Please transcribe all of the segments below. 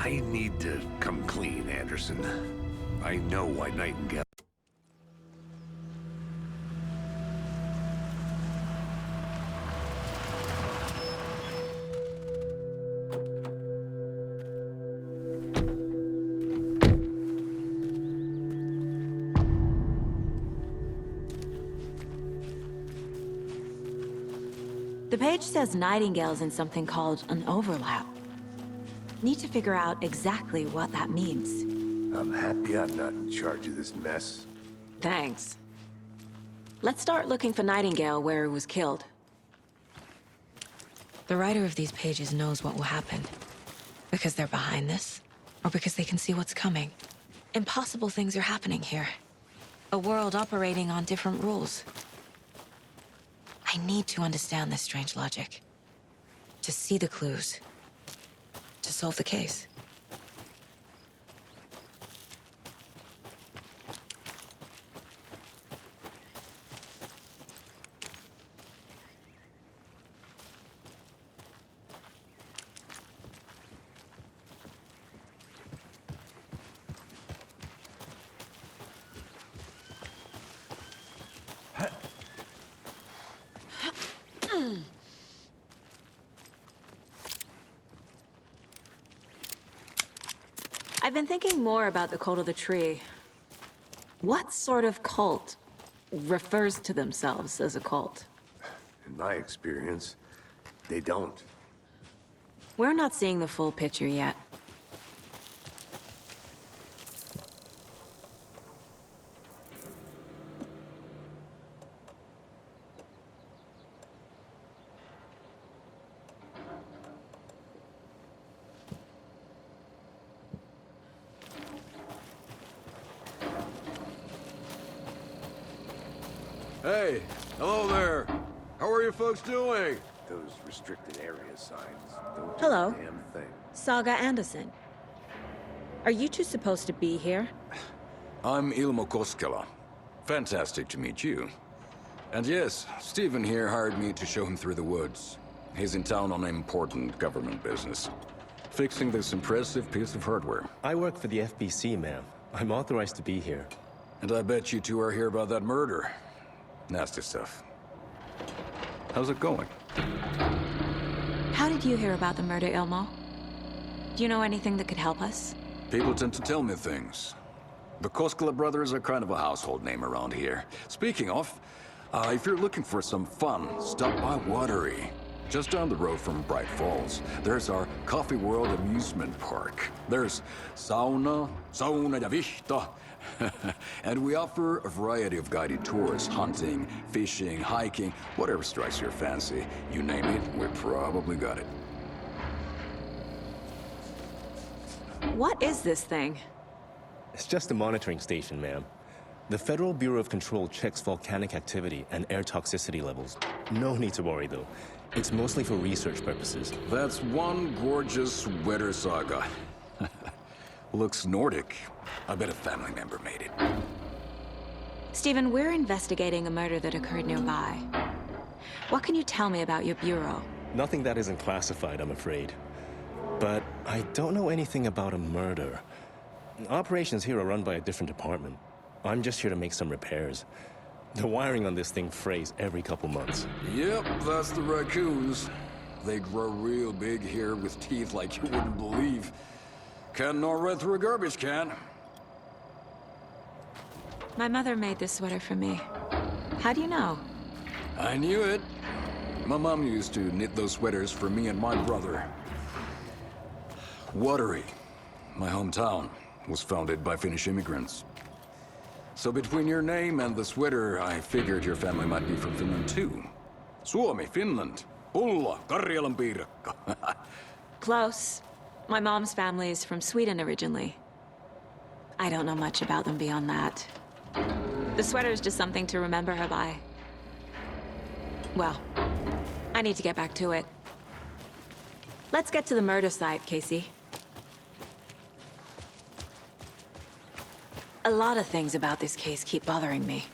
I need to come clean, Anderson. I know why Nightingale... The page says Nightingale's in something called an overlap. Need to figure out exactly what that means. I'm happy I'm not in charge of this mess. Thanks. Let's start looking for Nightingale where he was killed. The writer of these pages knows what will happen. Because they're behind this, or because they can see what's coming. Impossible things are happening here. A world operating on different rules. I need to understand this strange logic. To see the clues. To solve the case. I've been thinking more about the cult of the tree. What sort of cult refers to themselves as a cult? In my experience, they don't. We're not seeing the full picture yet. Hey, hello there. How are you folks doing? Those restricted area signs don't do Hello. a damn thing. Saga Anderson. Are you two supposed to be here? I'm Ilmo Koskela. Fantastic to meet you. And yes, Stephen here hired me to show him through the woods. He's in town on important government business. Fixing this impressive piece of hardware. I work for the FBC, ma'am. I'm authorized to be here. And I bet you two are here about that murder. Nasty stuff. How's it going? How did you hear about the murder, Ilmo? Do you know anything that could help us? People tend to tell me things. The Koskela brothers are kind of a household name around here. Speaking of, if you're looking for some fun, stop by Watery. Just down the road from Bright Falls, there's our Coffee World amusement park. There's sauna ja vihta, and we offer a variety of guided tours, hunting, fishing, hiking, whatever strikes your fancy. You name it, we probably got it. What is this thing? It's just a monitoring station, ma'am. The Federal Bureau of Control checks volcanic activity and air toxicity levels. No need to worry, though. It's mostly for research purposes. That's one gorgeous weather saga. Looks Nordic. I bet a family member made it. Stephen, we're investigating a murder that occurred nearby. What can you tell me about your bureau? Nothing that isn't classified, I'm afraid. But I don't know anything about a murder. Operations here are run by a different department. I'm just here to make some repairs. The wiring on this thing frays every couple months. Yep, that's the raccoons. They grow real big here with teeth like you wouldn't believe. Can't gnaw right through a garbage can. My mother made this sweater for me. How do you know? I knew it. My mom used to knit those sweaters for me and my brother. Watery, my hometown, was founded by Finnish immigrants. So between your name and the sweater, I figured your family might be from Finland too. Suomi, Finland. Pulla, Karjalan piirakka. Close. My mom's family is from Sweden originally. I don't know much about them beyond that. The sweater is just something to remember her by. Well, I need to get back to it. Let's get to the murder site, Casey. A lot of things about this case keep bothering me.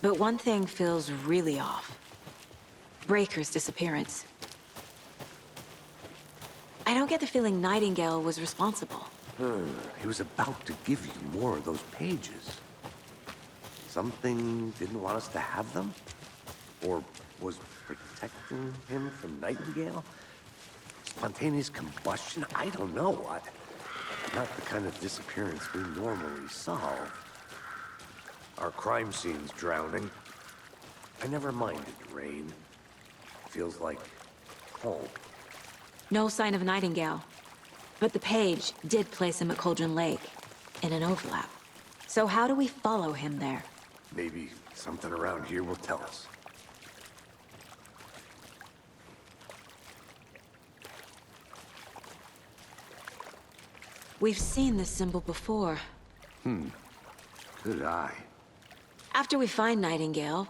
But one thing feels really off. Breaker's disappearance. I don't get the feeling Nightingale was responsible. He was about to give you more of those pages. Something didn't want us to have them? Or was protecting him from Nightingale? Spontaneous combustion? I don't know what. Not the kind of disappearance we normally solve. Our crime scene's drowning. I never minded rain. Feels like home. No sign of Nightingale. But the page did place him at Cauldron Lake, in an overlap. So how do we follow him there? Maybe something around here will tell us. We've seen this symbol before. Good eye. After we find Nightingale,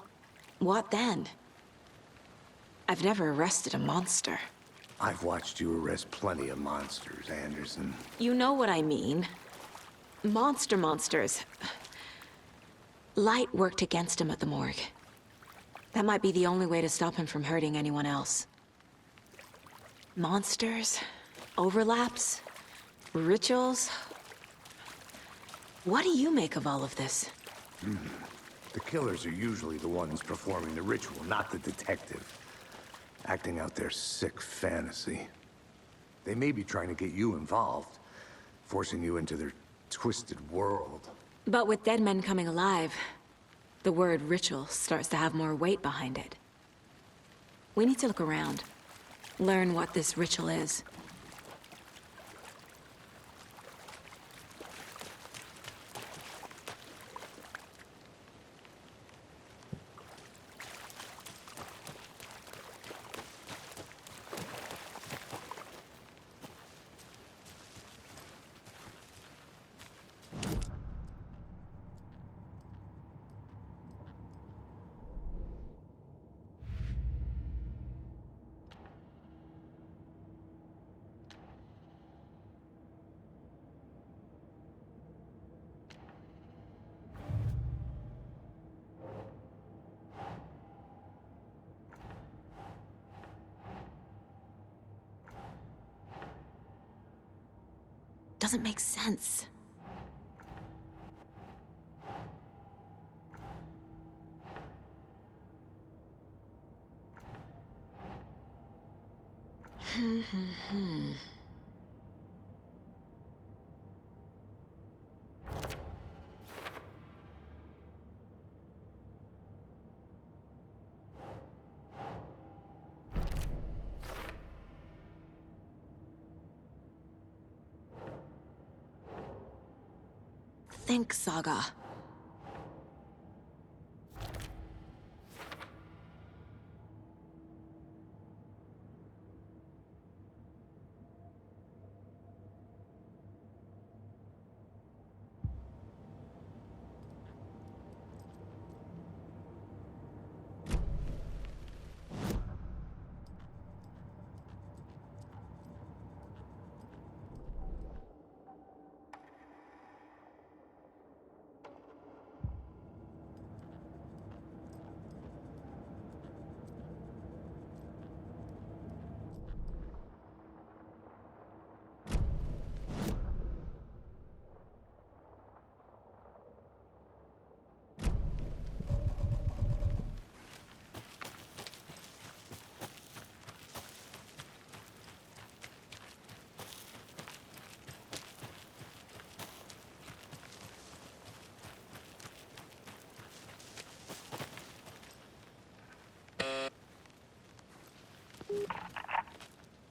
what then? I've never arrested a monster. I've watched you arrest plenty of monsters, Anderson. You know what I mean. Monsters. Light worked against him at the morgue. That might be the only way to stop him from hurting anyone else. Monsters? Overlaps? Rituals? What do you make of all of this? The killers are usually the ones performing the ritual, not the detective. Acting out their sick fantasy. They may be trying to get you involved, forcing you into their twisted world. But with dead men coming alive, the word ritual starts to have more weight behind it. We need to look around, learn what this ritual is. Doesn't make sense. Think, Saga.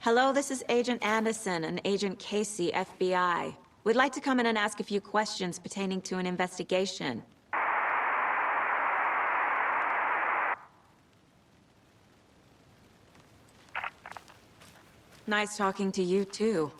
Hello, this is Agent Anderson and Agent Casey, FBI. We'd like to come in and ask a few questions pertaining to an investigation. Nice talking to you, too.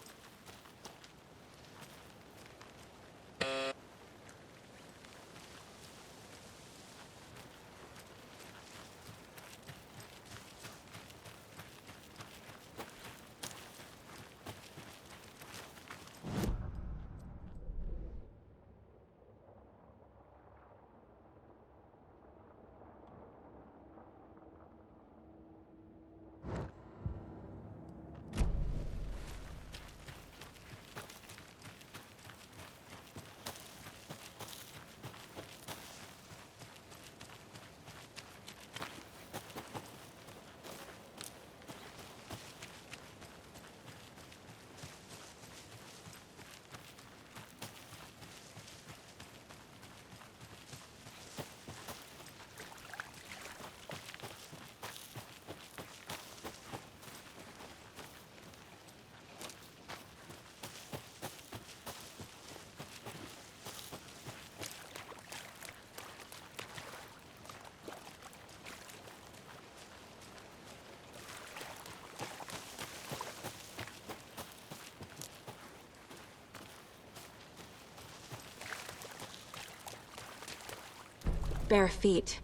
bare feet.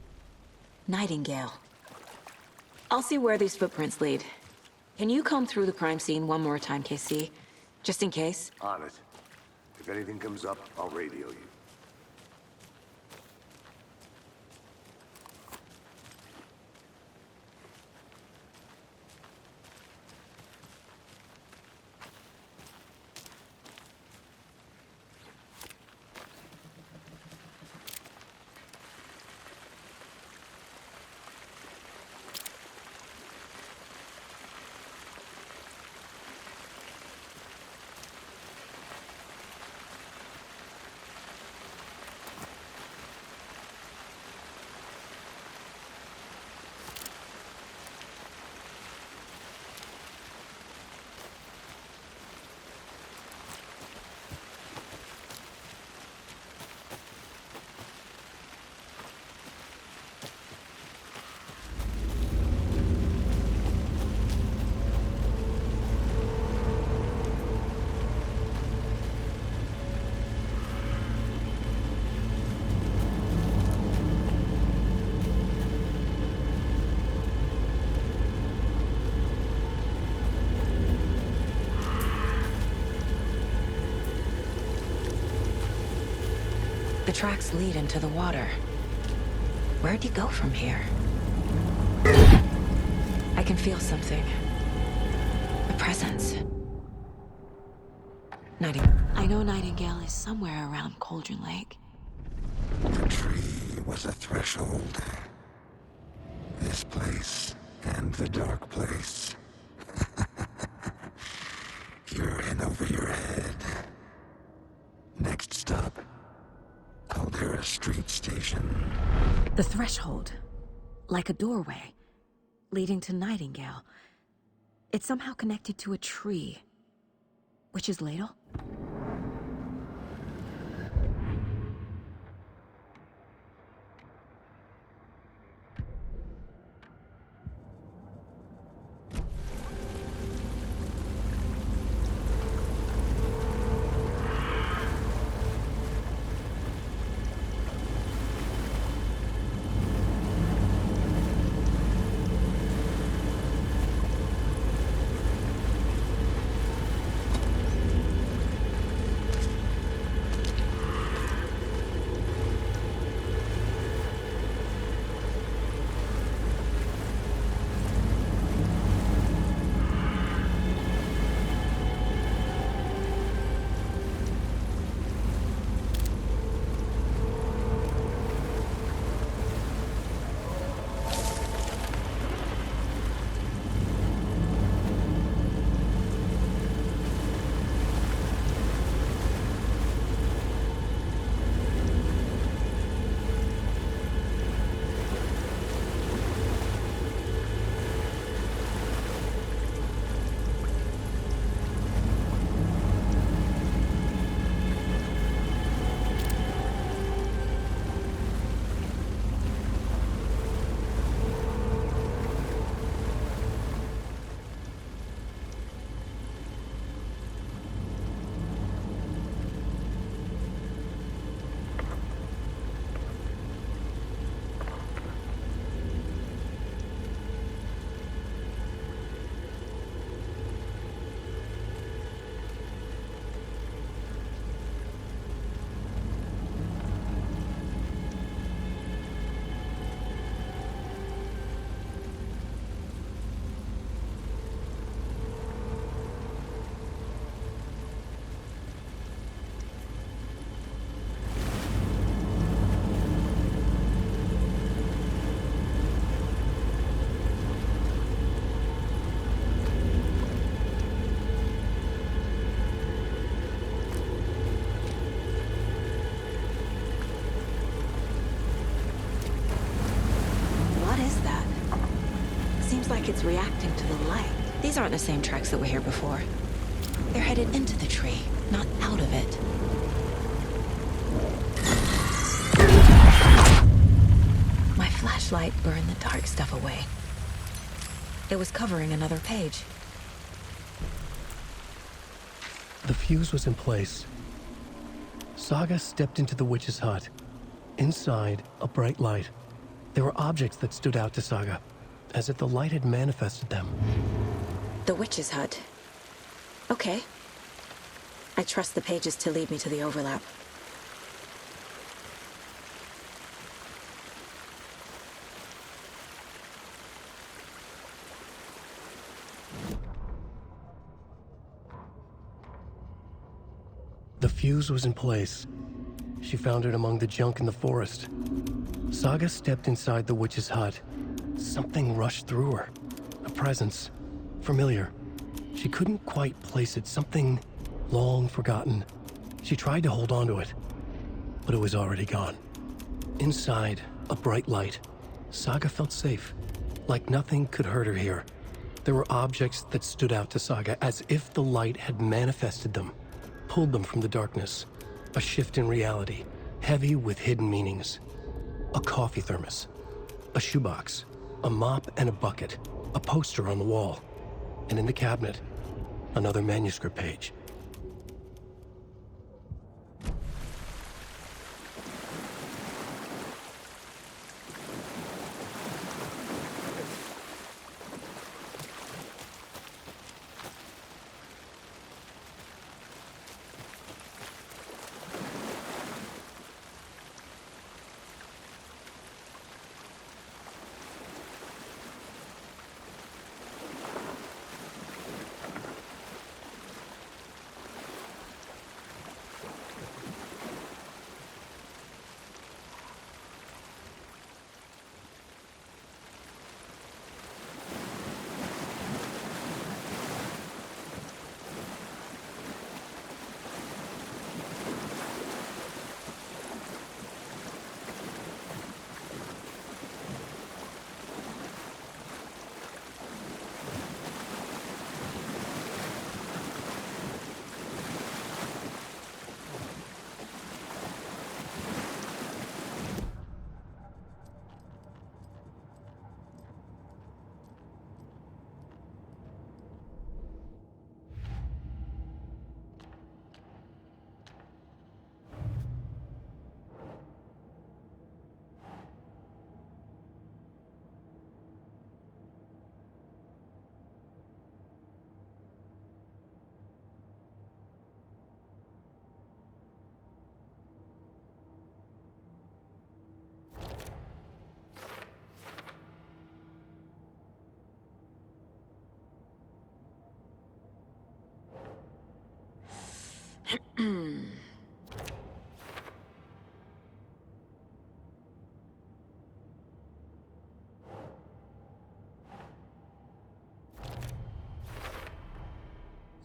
Nightingale. I'll see where these footprints lead. Can you comb through the crime scene one more time, KC? Just in case? On it. If anything comes up, I'll radio you. The tracks lead into the water. Where'd he go from here? I can feel something. A presence. I know Nightingale is somewhere around Cauldron Lake. The tree was a threshold. This place and the dark place. You're in over your head. Next stop, Caldera Street Station. The threshold. Like a doorway. Leading to Nightingale. It's somehow connected to a tree. Witch's Ladle? Like it's reacting to the light. These aren't the same tracks that were here before. They're headed into the tree, not out of it. My flashlight burned the dark stuff away. It was covering another page. The fuse was in place. Saga stepped into the witch's hut, Inside, a bright light. There were objects that stood out to Saga, as if the light had manifested them. The witch's hut. Okay. I trust the pages to lead me to the overlap. The fuse was in place. She found it among the junk in the forest. Saga stepped inside the witch's hut. Something rushed through her. A presence. Familiar. She couldn't quite place it. Something long forgotten. She tried to hold on to it, but it was already gone. Inside, a bright light. Saga felt safe, like nothing could hurt her here. There were objects that stood out to Saga as if the light had manifested them, pulled them from the darkness. A shift in reality, heavy with hidden meanings. A coffee thermos, a shoebox, a mop and a bucket, a poster on the wall, and in the cabinet, another manuscript page.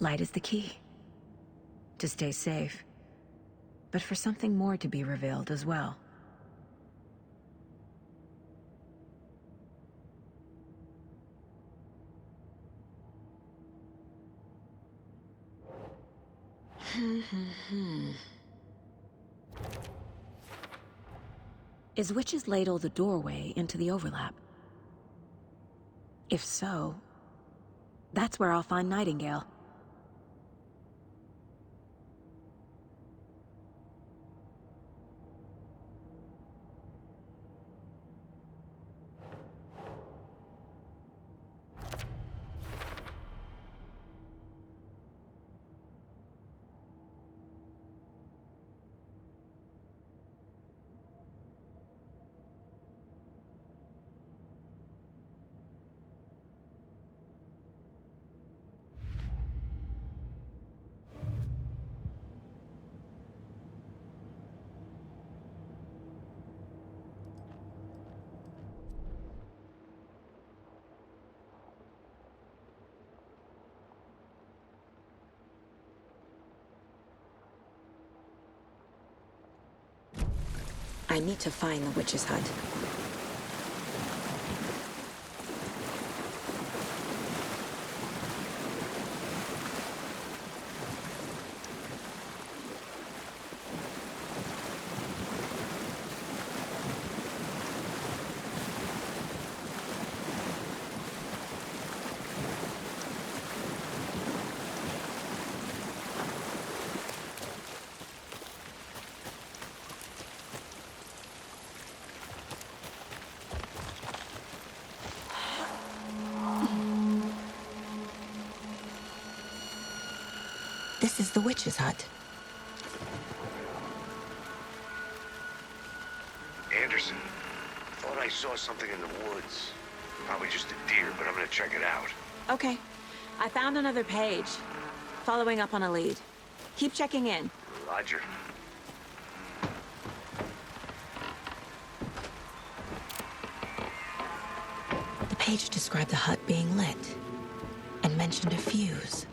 Light is the key. To stay safe. But for something more to be revealed as well. Is Witch's Ladle the doorway into the overlap? If so, that's where I'll find Nightingale. I need to find the witch's hut. the witch's hut. Anderson, thought I saw something in the woods. Probably just a deer, but I'm gonna check it out. Okay. I found another page. Following up on a lead. Keep checking in. Roger. The page described the hut being lit and mentioned a fuse.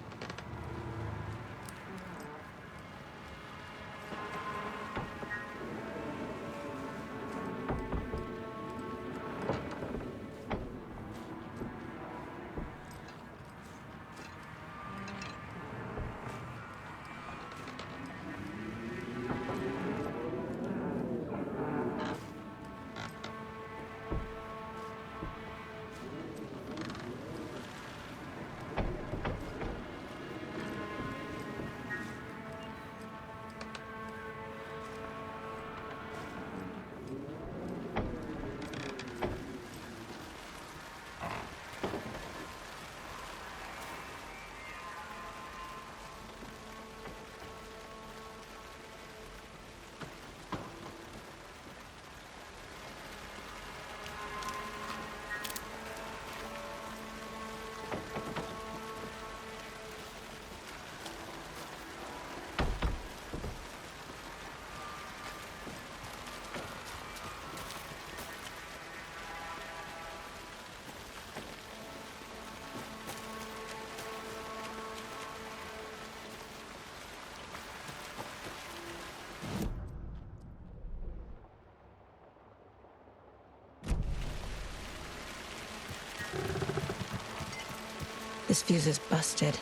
This fuse is busted.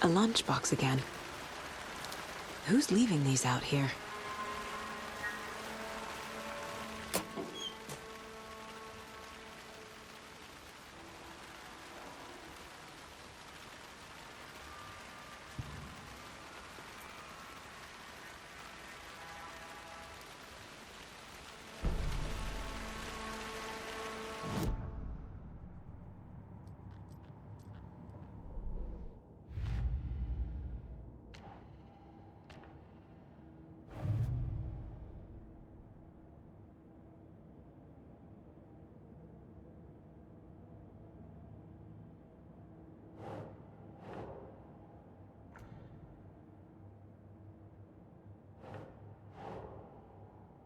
A lunchbox again. Who's leaving these out here?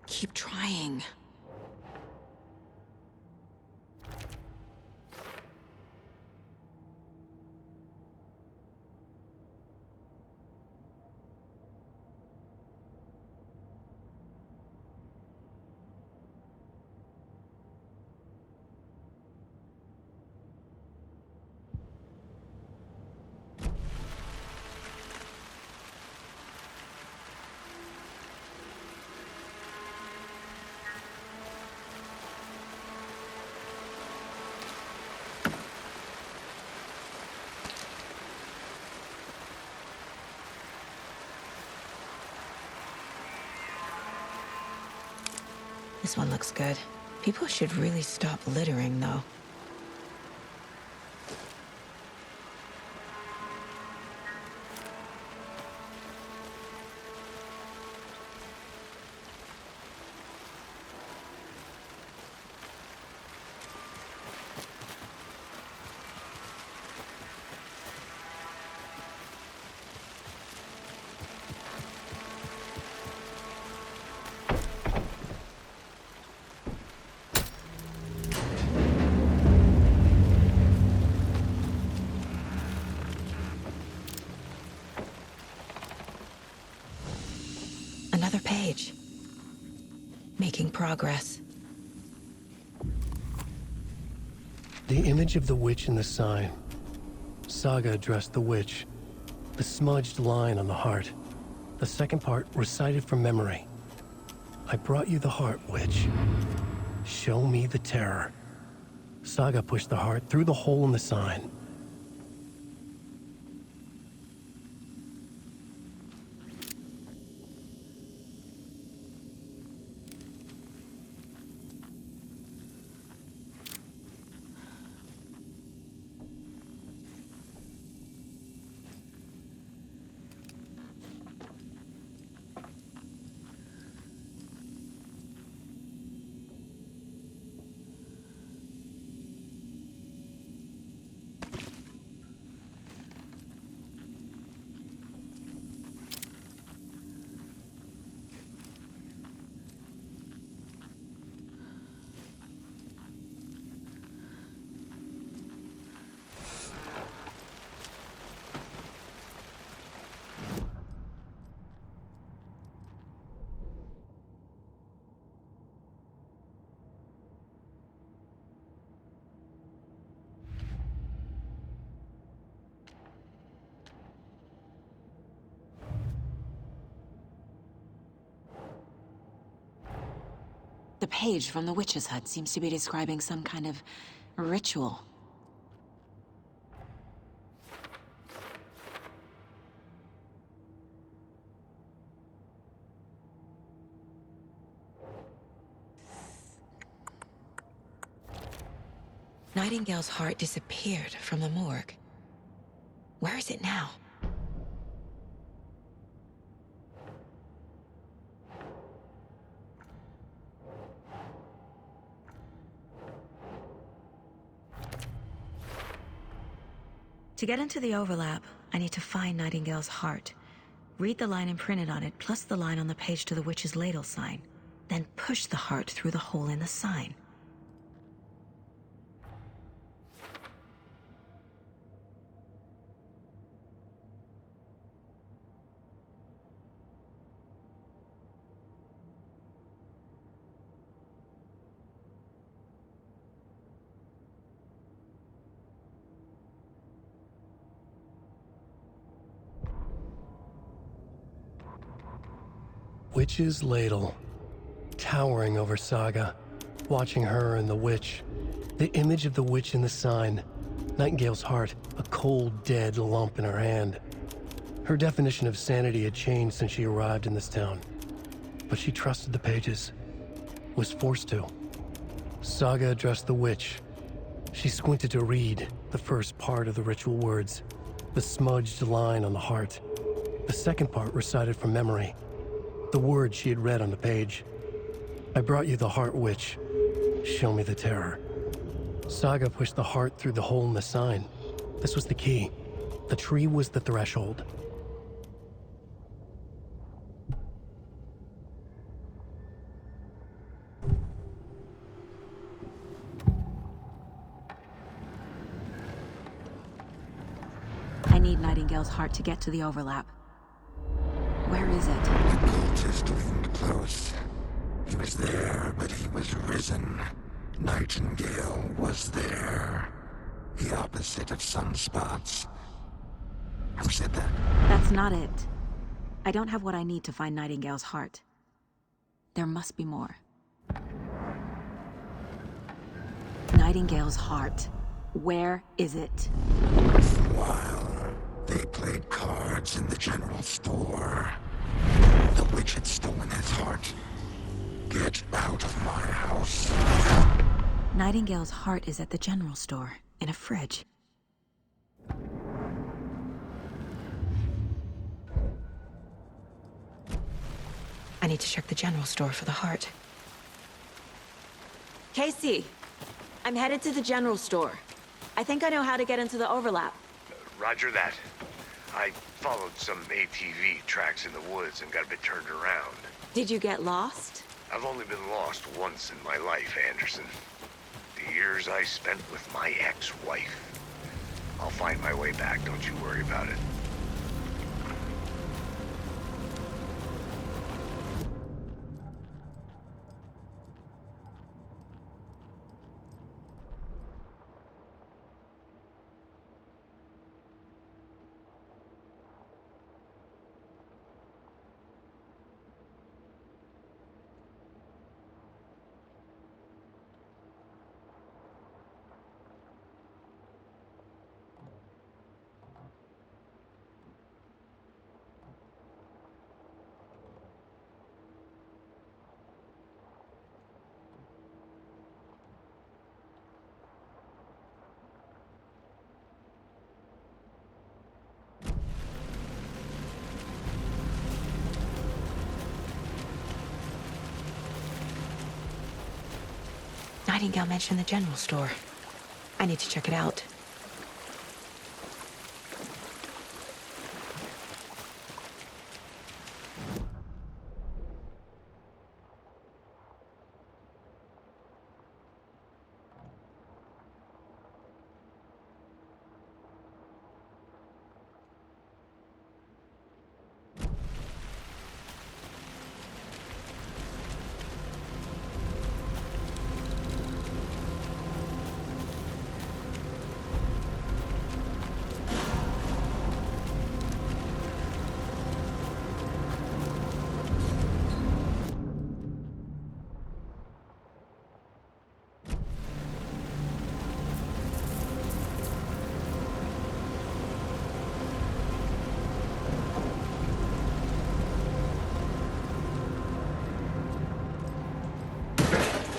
Keep trying. This one looks good. People should really stop littering, though. making progress. The image of the witch in the sign. Saga addressed the witch. The smudged line on the heart. The second part recited from memory. I brought you the heart, witch. Show me the terror. Saga pushed the heart through the hole in the sign. The page from the witch's hut seems to be describing some kind of ritual. Nightingale's heart disappeared from the morgue. Where is it now? To get into the overlap, I need to find Nightingale's heart. Read the line imprinted on it, plus the line on the page to the witch's ladle sign. Then push the heart through the hole in the sign. Witch's ladle, towering over Saga, watching her and the witch. The image of the witch in the sign. Nightingale's heart, a cold, dead lump in her hand. Her definition of sanity had changed since she arrived in this town. But she trusted the pages. Was forced to. Saga addressed the witch. She squinted to read the first part of the ritual words. The smudged line on the heart. The second part recited from memory. The words she had read on the page. I brought you the heart, witch. Show me the terror. Saga pushed the heart through the hole in the sign. This was the key. The tree was the threshold. I need Nightingale's heart to get to the overlap. Where is it? The cultist leaned close. He was there, but he was risen. Nightingale was there. The opposite of sunspots. Who said that? That's not it. I don't have what I need to find Nightingale's heart. There must be more. Nightingale's heart. Where is it? For a while, they played cards in the general store. The witch had stolen his heart. Get out of my house. Nightingale's heart is at the general store, in a fridge. I need to check the general store for the heart. Casey, I'm headed to the general store. I think I know how to get into the overlap. Roger that. I followed some ATV tracks in the woods and got a bit turned around. Did you get lost? I've only been lost once in my life, Anderson. The years I spent with my ex-wife. I'll find my way back, don't you worry about it. Nightingale mentioned the general store. I need to check it out.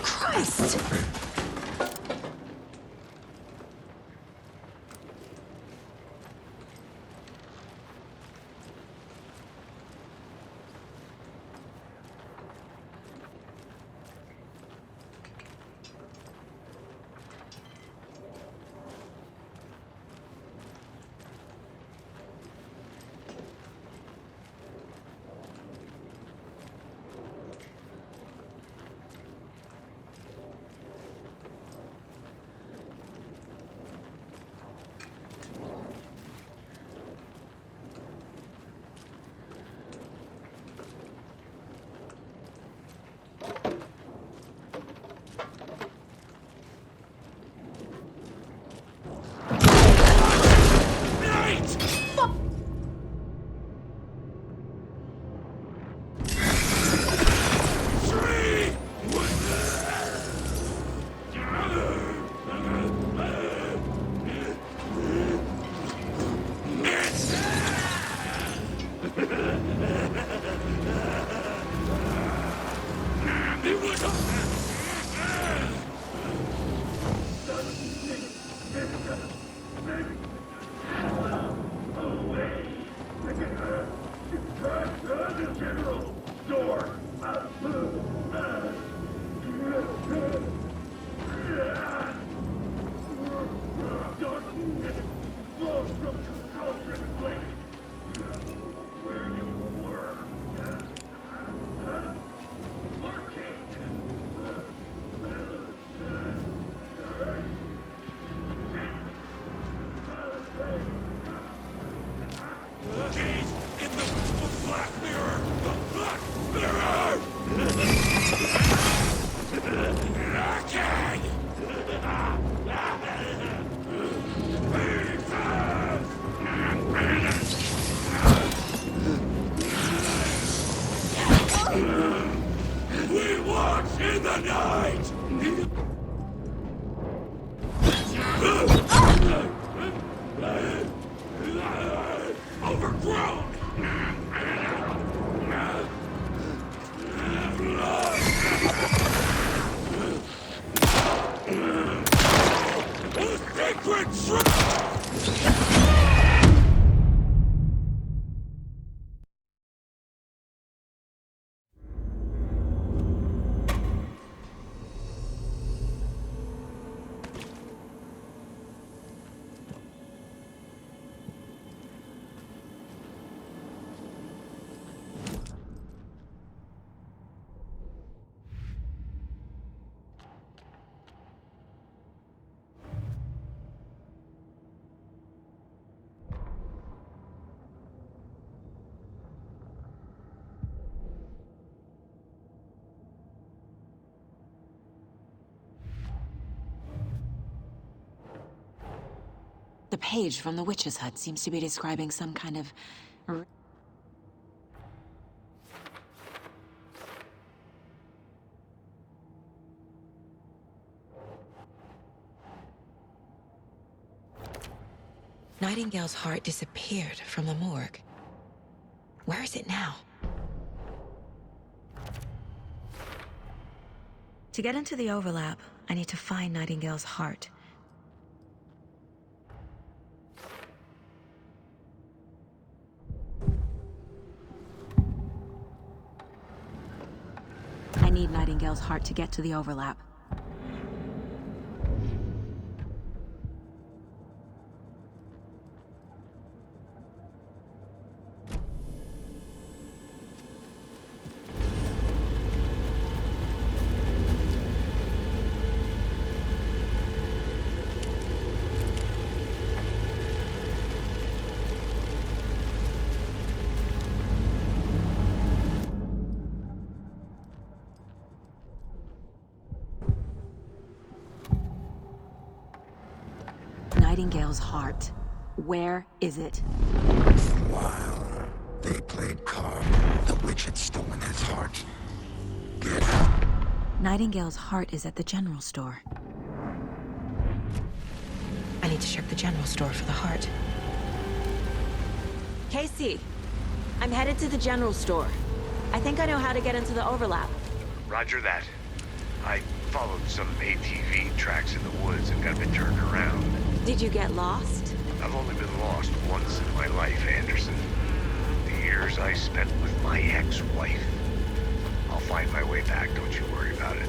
Christ! The page from the witch's hut seems to be describing some kind of... Nightingale's heart disappeared from the morgue. Where is it now? To get into the overlap, I need to find Nightingale's heart. I need Nightingale's heart to get to the overlap. Nightingale's heart. Where is it? While they played card, the witch had stolen his heart. Get out. Nightingale's heart is at the general store. I need to check the general store for the heart. Casey, I'm headed to the general store. I think I know how to get into the overlap. Roger that. I followed some ATV tracks in the woods and got a bit turned around. Did you get lost? I've only been lost once in my life, Anderson. The years I spent with my ex-wife. I'll find my way back, don't you worry about it.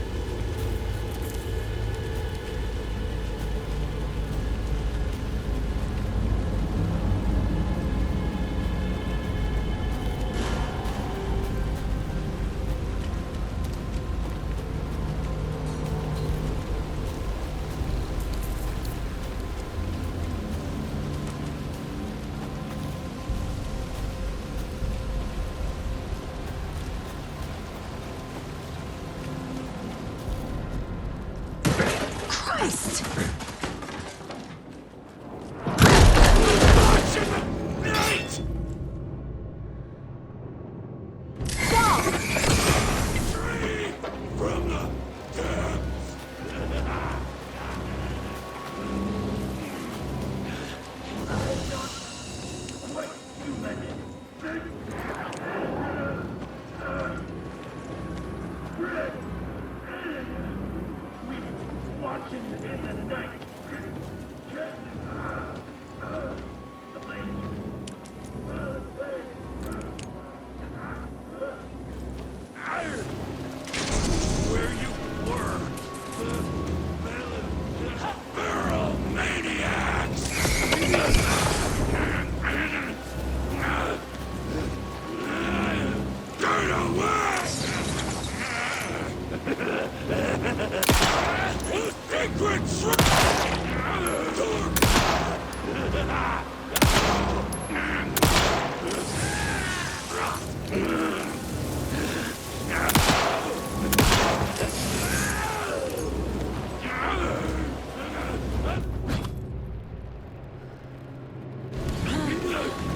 Christ!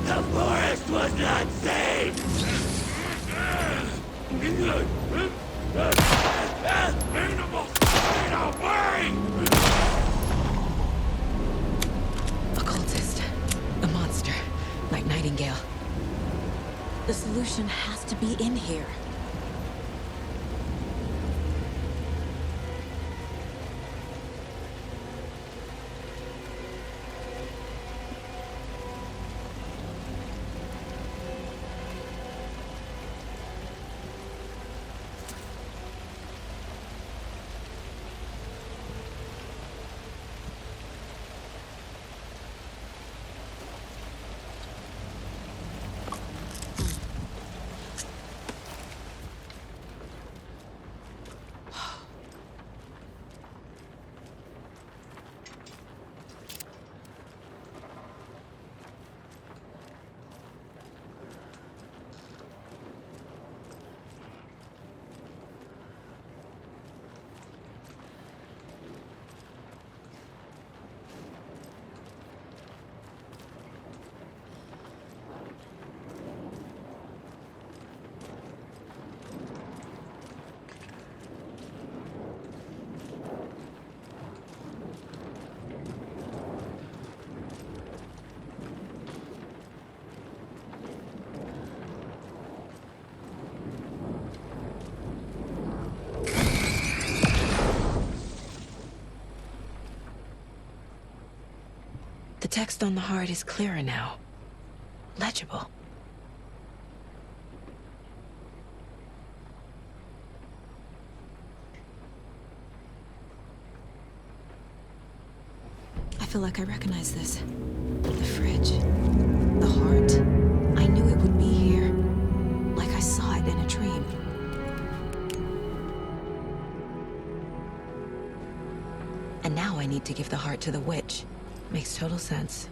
The forest was not safe! Animals! Get away! A cultist. A monster. Like Nightingale. The solution has to be in here. The text on the heart is clearer now. Legible. I feel like I recognize this. The fridge. The heart. I knew it would be here. Like I saw it in a dream. And now I need to give the heart to the witch. Makes total sense.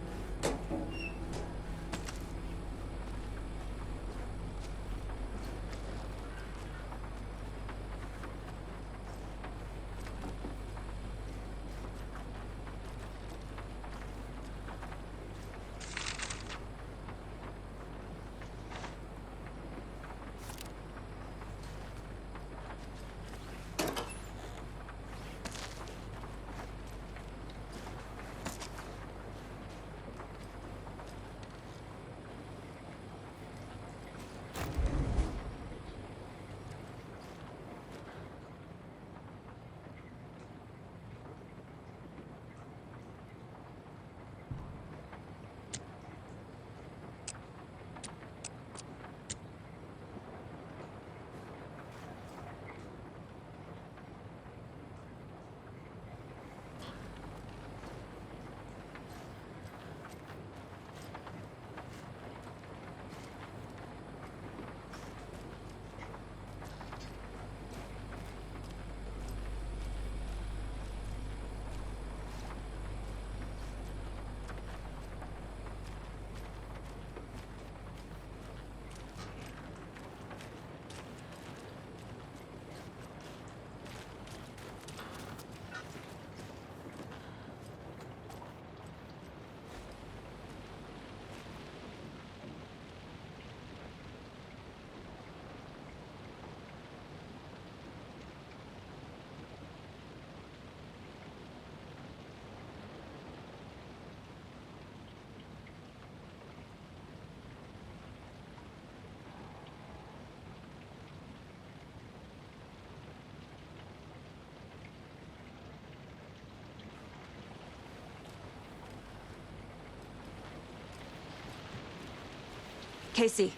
Casey,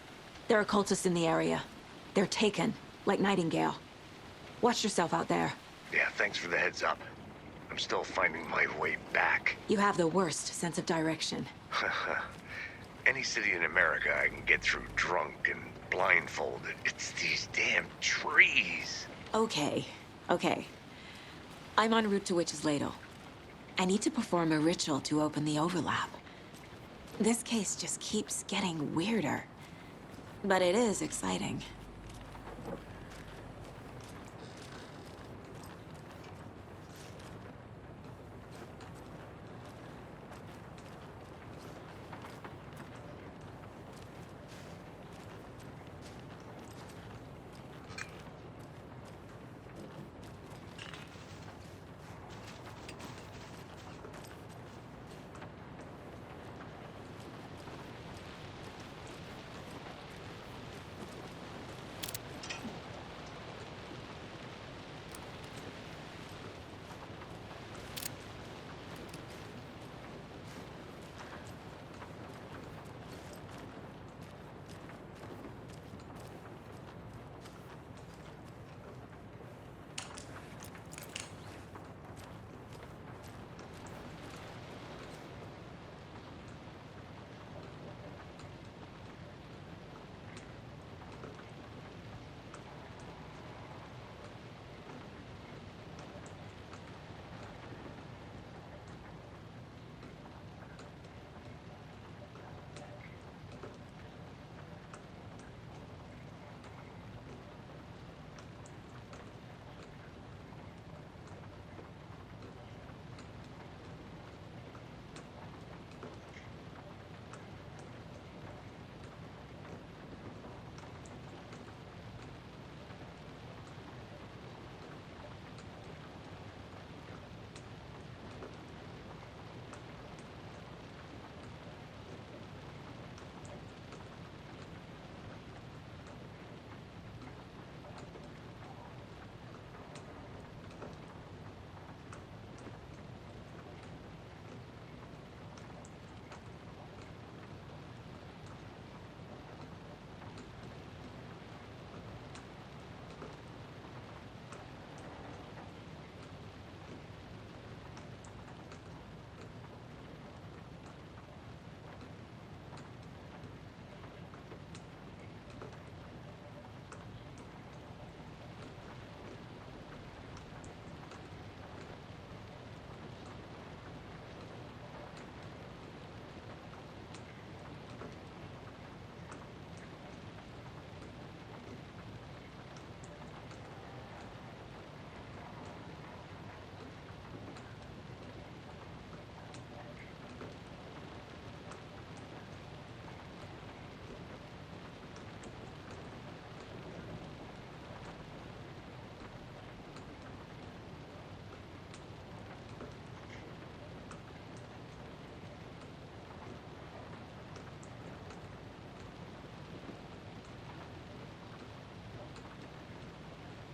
there are cultists in the area. They're taken, like Nightingale. Watch yourself out there. Yeah, thanks for the heads up. I'm still finding my way back. You have the worst sense of direction. Any city in America I can get through drunk and blindfolded. It's these damn trees. Okay, okay. I'm en route to Witch's Ladle. I need to perform a ritual to open the overlap. This case just keeps getting weirder. But it is exciting.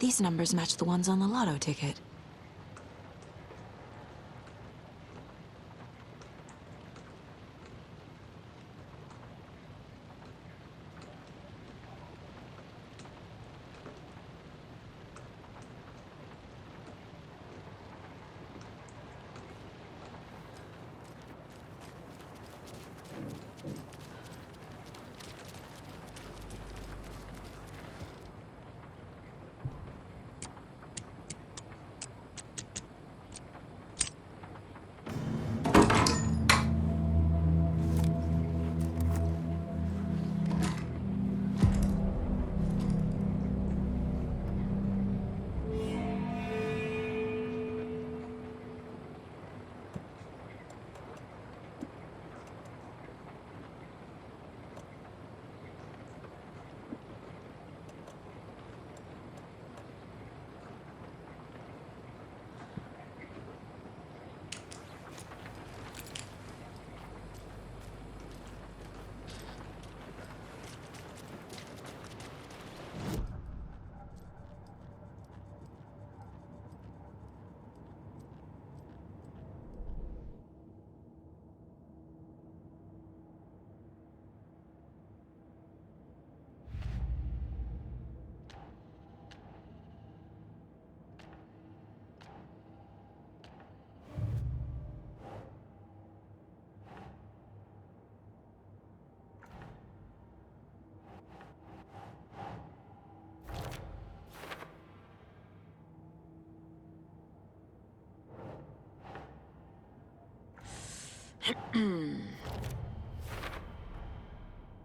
These numbers match the ones on the lotto ticket.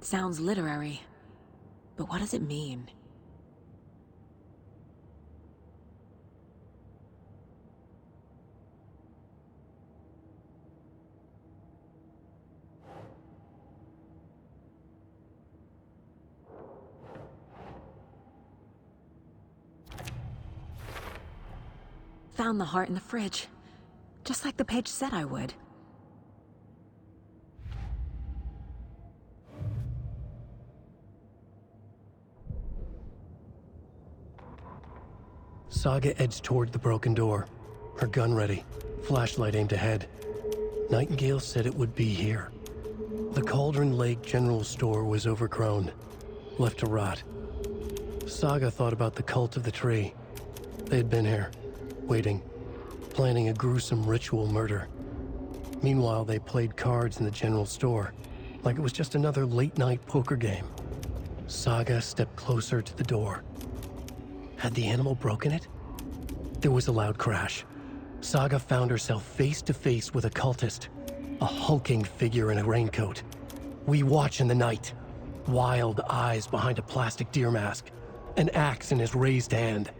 Sounds literary. But what does it mean? Found the heart in the fridge. Just like the page said I would. Saga edged toward the broken door, her gun ready, flashlight aimed ahead. Nightingale said it would be here. The Cauldron Lake General Store was overgrown, left to rot. Saga thought about the cult of the tree. They had been here, waiting, planning a gruesome ritual murder. Meanwhile, they played cards in the general store, like it was just another late-night poker game. Saga stepped closer to the door. Had the animal broken it? There was a loud crash. Saga found herself face to face with a cultist, a hulking figure in a raincoat. We watch in the night, wild eyes behind a plastic deer mask, an axe in his raised hand.